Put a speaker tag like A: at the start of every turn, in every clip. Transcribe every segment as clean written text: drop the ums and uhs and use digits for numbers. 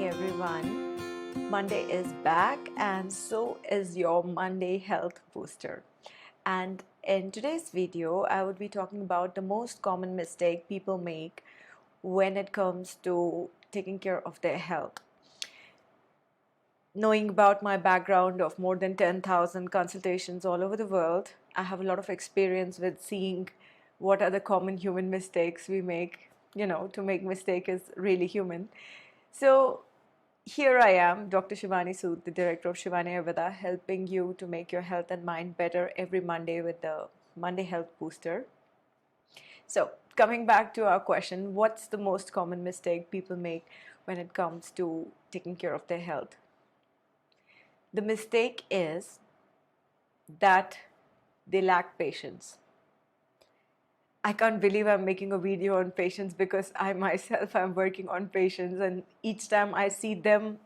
A: morning, everyone. Monday is back, and so is your Monday Health Booster. And in today's video, I would be talking about the most common mistake people make when it comes to taking care of their health. Knowing about my background of more than 10,000 consultations all over the world, I have a lot of experience with seeing what are the common human mistakes we make. To make mistake is really human. So here I am, Dr. Shivani Sood, the director of Shivani Ayurveda, helping you to make your health and mind better every Monday with the Monday Health Booster. So, coming back to our question, what's the most common mistake people make when it comes to taking care of their health? The mistake is that they lack patience. I can't believe I'm making a video on patience because I myself am working on patience, and each time I see them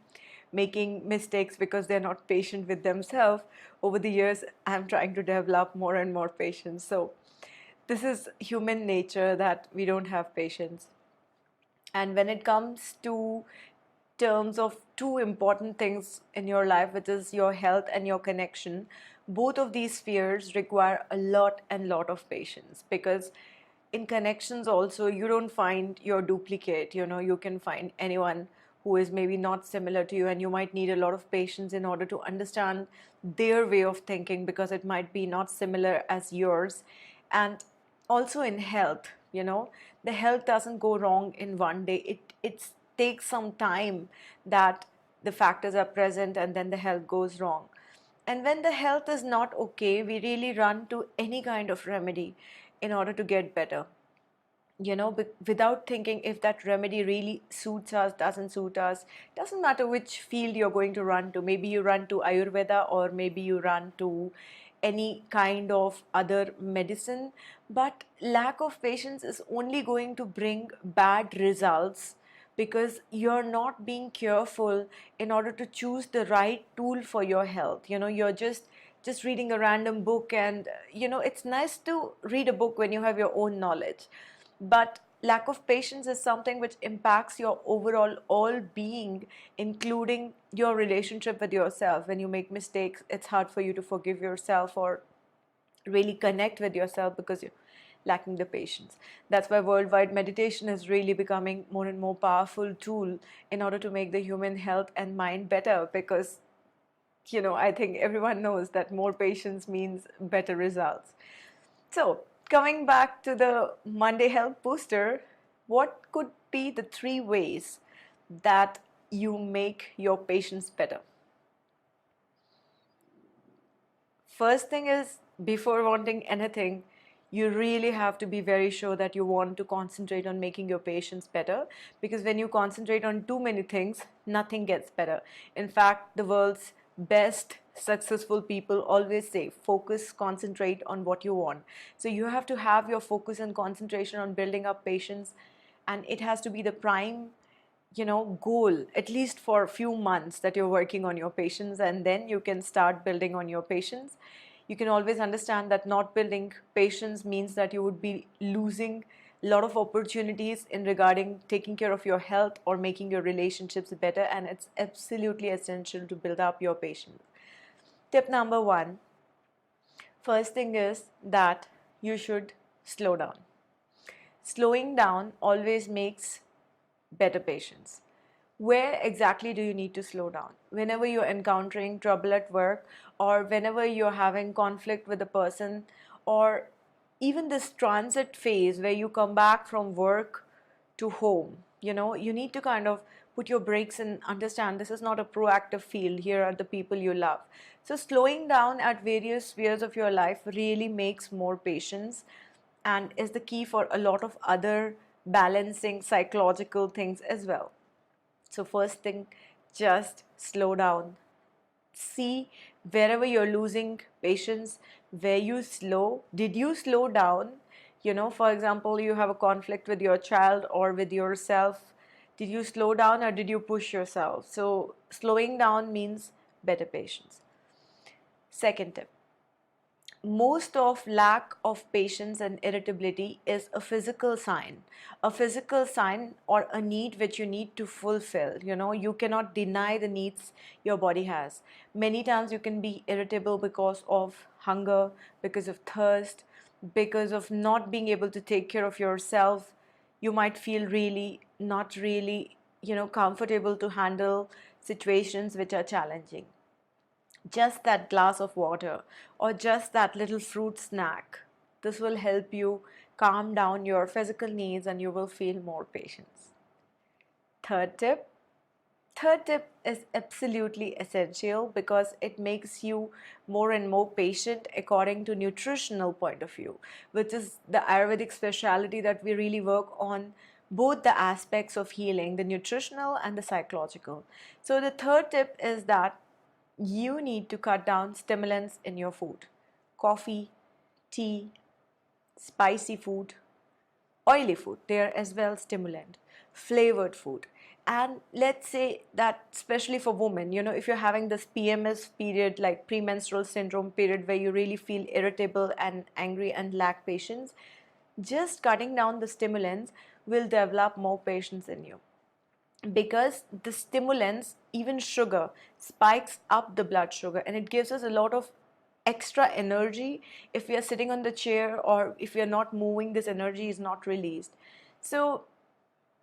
A: making mistakes because they're not patient with themselves, over the years I'm trying to develop more and more patience. So this is human nature that we don't have patience. And when it comes to terms of two important things in your life, which is your health and your connection, both of these spheres require a lot and lot of patience, because in connections also you don't find your duplicate. You can find anyone who is maybe not similar to you, and you might need a lot of patience in order to understand their way of thinking, because it might be not similar as yours. And also in health, the health doesn't go wrong in one day. It takes some time that the factors are present, and then the health goes wrong. And when the health is not okay, we really run to any kind of remedy in order to get better. Without thinking if that remedy really suits us, doesn't suit us. Doesn't matter which field you're going to run to. Maybe you run to Ayurveda, or maybe you run to any kind of other medicine. But lack of patience is only going to bring bad results, because you're not being careful in order to choose the right tool for your health. You're just reading a random book, and it's nice to read a book when you have your own knowledge, but lack of patience is something which impacts your overall all being, including your relationship with yourself. When you make mistakes, it's hard for you to forgive yourself or really connect with yourself, because you're lacking the patience. That's why worldwide meditation is really becoming more and more powerful tool in order to make the human health and mind better, because I think everyone knows that more patience means better results. So, coming back to the Monday Health Booster, what could be the 3 ways that you make your patients better? First thing is, before wanting anything, you really have to be very sure that you want to concentrate on making your patients better, because when you concentrate on too many things, nothing gets better. In fact, the world's best successful people always say focus, concentrate on what you want. So you have to have your focus and concentration on building up patience, and it has to be the prime goal, at least for a few months, that you're working on your patients, and then you can start building on your patients. You can always understand that not building patience means that you would be losing a lot of opportunities in regarding taking care of your health or making your relationships better, and it's absolutely essential to build up your patience. Tip number 1, first thing is that you should slow down. Slowing down always makes better patience. Where exactly do you need to slow down? Whenever you're encountering trouble at work, or whenever you're having conflict with a person, or even this transit phase where you come back from work to home. You need to kind of put your brakes and understand this is not a proactive field. Here are the people you love. So slowing down at various spheres of your life really makes more patience, and is the key for a lot of other balancing psychological things as well. So first thing, just slow down. See wherever you're losing patience, where you slow. Did you slow down? For example, you have a conflict with your child or with yourself. Did you slow down, or did you push yourself? So slowing down means better patience. Second tip, most of lack of patience and irritability is a physical sign or a need which you need to fulfill. You cannot deny the needs your body has. Many times you can be irritable because of hunger, because of thirst, because of not being able to take care of yourself. You might feel really not really comfortable to handle situations which are challenging. Just that glass of water or just that little fruit snack, this will help you calm down your physical needs and you will feel more patience. Third tip. Third tip is absolutely essential because it makes you more and more patient according to nutritional point of view, which is the Ayurvedic specialty that we really work on both the aspects of healing, the nutritional and the psychological. So the third tip is that you need to cut down stimulants in your food. Coffee, tea, spicy food, oily food, they are as well stimulant, flavored food. And let's say that especially for women, if you're having this PMS period, like premenstrual syndrome period, where you really feel irritable and angry and lack patience, just cutting down the stimulants will develop more patience in you, because the stimulants, even sugar, spikes up the blood sugar and it gives us a lot of extra energy. If we are sitting on the chair or if we are not moving, this energy is not released. So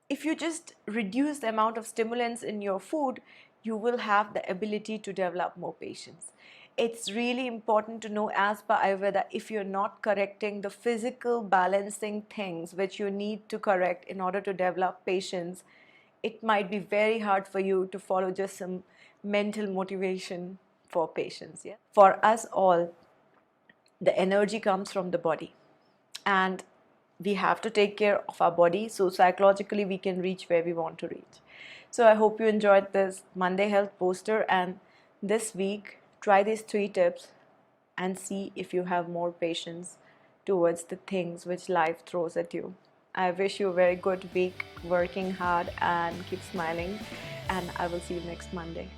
A: if you just reduce the amount of stimulants in your food, you will have the ability to develop more patience. It's really important to know, as per Ayurveda, if you're not correcting the physical balancing things which you need to correct in order to develop patience, it might be very hard for you to follow just some mental motivation for patience. Yeah? For us all, the energy comes from the body, and we have to take care of our body so psychologically we can reach where we want to reach. So I hope you enjoyed this Monday health poster, and this week try these 3 tips and see if you have more patience towards the things which life throws at you. I wish you a very good week, working hard and keep smiling, and I will see you next Monday.